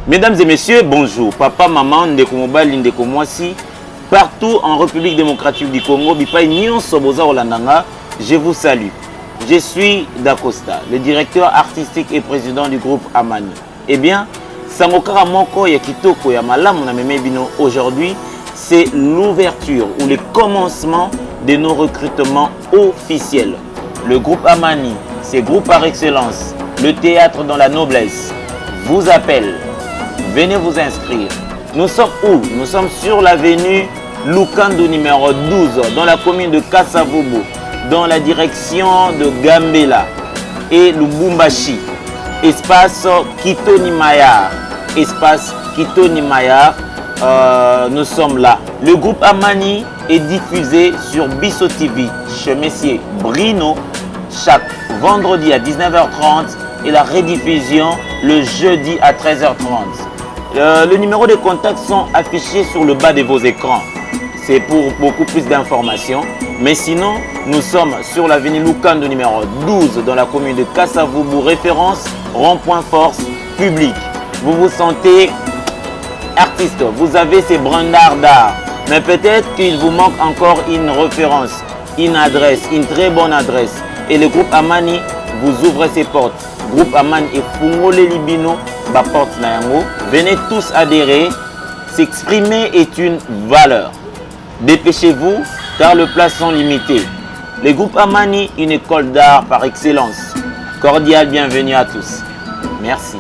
Mesdames et messieurs, bonjour. Papa, maman, ndeko mobali, ndeko mwasi, partout en République démocratique du Congo, bipai nyonso boza Olandanga, je vous salue. Je suis Dacosta, le directeur artistique et président du groupe Amani. Eh bien, Sangokara Moko ya Kitoko ya Malamu na Meme Bino aujourd'hui, c'est l'ouverture ou le commencement de nos recrutements officiels. Le groupe Amani, c'est groupe par excellence, le théâtre dans la noblesse, vous appelle. Venez vous inscrire. Nous sommes où? Nous sommes sur l'avenue Lukando numéro 12, dans la commune de Kasavubu, dans la direction de Gambela et Lubumbashi. Espace Kitoni Mayar. Espace Kitoni Mayar. Nous sommes là. Le groupe Amani est diffusé sur Bisso TV chez Messier Brino chaque vendredi à 19h30 et la rediffusion le jeudi à 13h30. Le numéro de contact sont affichés sur le bas de vos écrans. C'est pour beaucoup plus d'informations. Mais sinon, nous sommes sur l'avenue Lukando numéro 12 dans la commune de Kasavubu, référence rond-point force publique. Vous vous sentez artiste, vous avez ces brandards d'art, mais peut-être qu'il vous manque encore une référence, une adresse, une très bonne adresse. Et le groupe Amani vous ouvre ses portes. Groupe Amani et Fungole Libino, ba porte na yango. Venez tous adhérer. S'exprimer est une valeur. Dépêchez-vous car les places sont limitées. Le groupe Amani, une école d'art par excellence. Cordial bienvenue à tous. Merci.